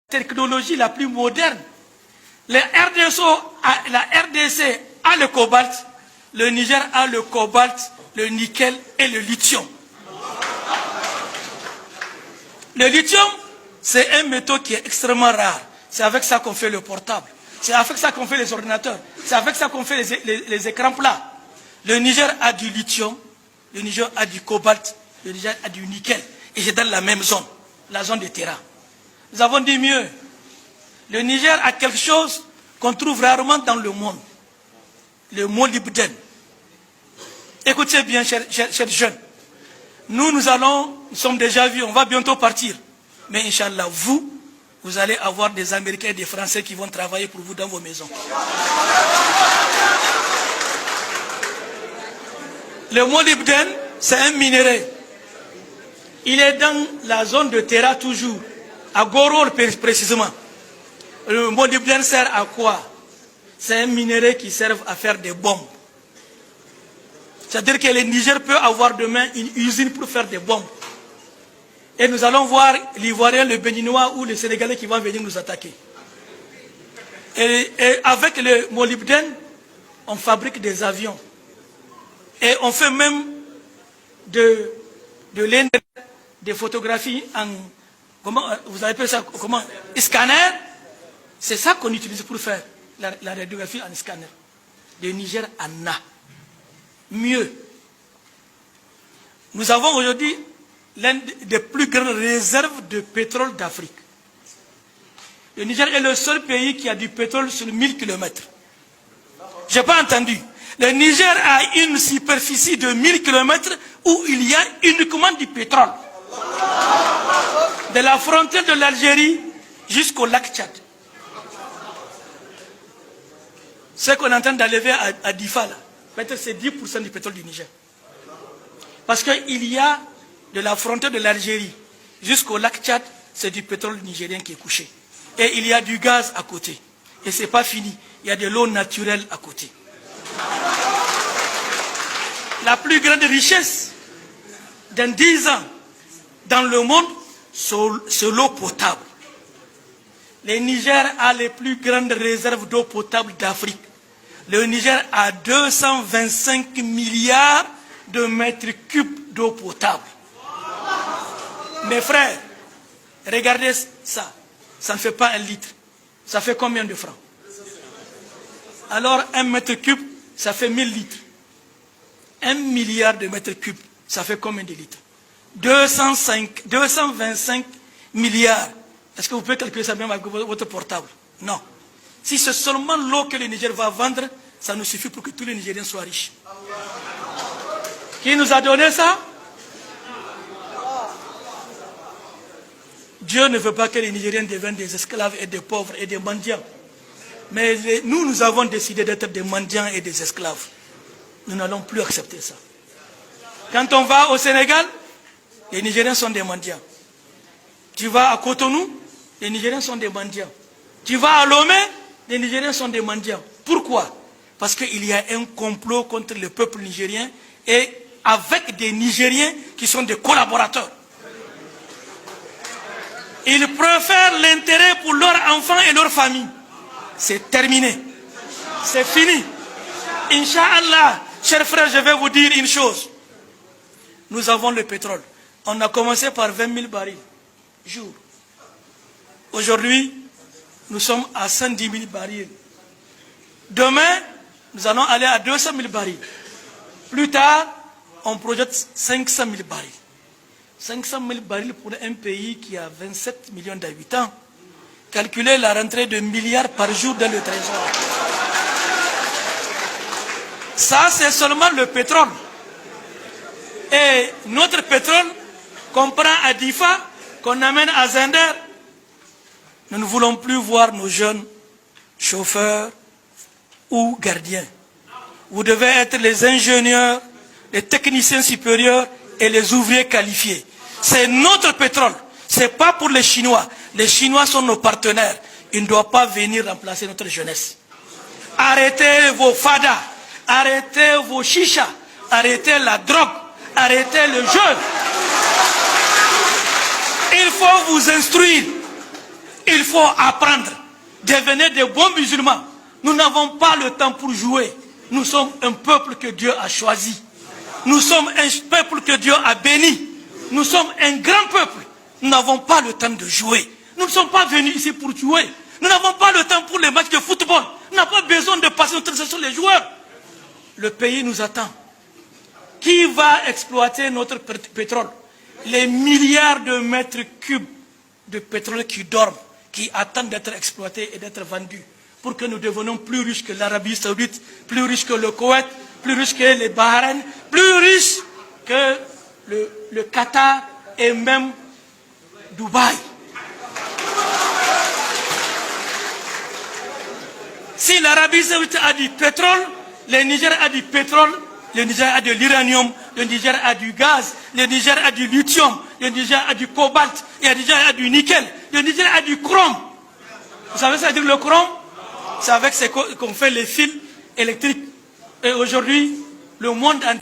technologie la plus moderne. La RDC a le cobalt, le Niger a le cobalt, le nickel et le lithium. Le lithium, c'est un métaux qui est extrêmement rare. C'est avec ça qu'on fait le portable. C'est avec ça qu'on fait les ordinateurs. C'est avec ça qu'on fait les écrans plats. Le Niger a du lithium, le Niger a du cobalt, le Niger a du nickel. Et c'est dans la même zone, la zone de Terra. Nous avons dit mieux. Le Niger a quelque chose qu'on trouve rarement dans le monde. Le molybdène. Écoutez bien, chers jeunes. Nous sommes déjà vus, on va bientôt partir. Mais Inch'Allah, vous allez avoir des Américains et des Français qui vont travailler pour vous dans vos maisons. Le molybdène, c'est un minerai. Il est dans la zone de Terra toujours, à Gorol précisément. Le molybdène sert à quoi? C'est un minerai qui sert à faire des bombes. C'est-à-dire que le Niger peut avoir demain une usine pour faire des bombes. Et nous allons voir l'Ivoirien, le Béninois ou le Sénégalais qui vont venir nous attaquer. Et avec le molybdène, on fabrique des avions. Et on fait même de l'énergie, des photographies en... Comment vous appelez ça? Comment? Scanner. C'est ça qu'on utilise pour faire la radiographie en scanner. Le Niger en a. Mieux. Nous avons aujourd'hui l'une des plus grandes réserves de pétrole d'Afrique. Le Niger est le seul pays qui a du pétrole sur 1000 km. Je n'ai pas entendu. Le Niger a une superficie de 1000 km où il y a uniquement du pétrole. De la frontière de l'Algérie jusqu'au lac Tchad. Ce qu'on est en train d'enlever à Difa, peut-être c'est 10% du pétrole du Niger. Parce qu'il y a de la frontière de l'Algérie jusqu'au lac Tchad, c'est du pétrole nigérien qui est couché. Et il y a du gaz à côté. Et ce n'est pas fini. Il y a de l'eau naturelle à côté. La plus grande richesse dans 10 ans dans le monde, c'est l'eau potable. Le Niger a les plus grandes réserves d'eau potable d'Afrique. Le Niger a 225 milliards de mètres cubes d'eau potable. Mes frères, regardez ça. Ça ne fait pas 1 litre. Ça fait combien de francs? Alors 1 mètre cube, ça fait 1000 litres. 1 milliard de mètres cubes, ça fait combien de litres? 225 milliards. Est-ce que vous pouvez calculer ça même avec votre portable? Non. Si c'est seulement l'eau que le Niger va vendre, ça nous suffit pour que tous les Nigériens soient riches. Qui nous a donné ça? Dieu ne veut pas que les Nigériens deviennent des esclaves et des pauvres et des mendiants. Mais nous avons décidé d'être des mendiants et des esclaves. Nous n'allons plus accepter ça. Quand on va au Sénégal, les Nigériens sont des mendiants. Tu vas à Cotonou, les Nigériens sont des mendiants. Tu vas à Lomé, les Nigériens sont des mendiants. Pourquoi? Parce qu'il y a un complot contre le peuple nigérien et avec des Nigériens qui sont des collaborateurs. Ils préfèrent l'intérêt pour leurs enfants et leurs familles. C'est terminé. C'est fini. Inch'Allah, chers frères, je vais vous dire une chose. Nous avons le pétrole. On a commencé par 20 000 barils jour. Aujourd'hui, nous sommes à 110 000 barils. Demain, nous allons aller à 200 000 barils. Plus tard, on projette 500 000 barils. 500 000 barils pour un pays qui a 27 millions d'habitants. Calculez la rentrée de milliards par jour dans le trésor. Ça, c'est seulement le pétrole. Et notre pétrole qu'on prend à Difa, qu'on amène à Zender, nous ne voulons plus voir nos jeunes chauffeurs ou gardiens. Vous devez être les ingénieurs, les techniciens supérieurs et les ouvriers qualifiés. C'est notre pétrole. Ce n'est pas pour les Chinois. Les Chinois sont nos partenaires. Ils ne doivent pas venir remplacer notre jeunesse. Arrêtez vos fadas. Arrêtez vos chichas. Arrêtez la drogue. Arrêtez le jeu. Il faut vous instruire. Il Il faut apprendre. Devenez des bons musulmans. Nous n'avons pas le temps pour jouer. Nous sommes un peuple que Dieu a choisi. Nous sommes un peuple que Dieu a béni. Nous sommes un grand peuple. Nous n'avons pas le temps de jouer. Nous ne sommes pas venus ici pour jouer. Nous n'avons pas le temps pour les matchs de football. Nous n'avons pas besoin de passer notre temps sur les joueurs. Le pays nous attend. Qui va exploiter notre pétrole? Les milliards de mètres cubes de pétrole qui dorment, qui attendent d'être exploités et d'être vendus, pour que nous devenions plus riches que l'Arabie Saoudite, plus riches que le Koweït, plus riches que les Bahreïn, plus riches que le Qatar et même Dubaï. Si l'Arabie Saoudite a du pétrole, le Niger a du pétrole, le Niger a de l'uranium, le Niger a du gaz, le Niger a du lithium, le Niger a du cobalt, le Niger a du nickel, le Niger a du chrome. Vous savez ça veut dire le chrome? C'est avec ce qu'on fait les fils électriques. Et aujourd'hui, le monde entier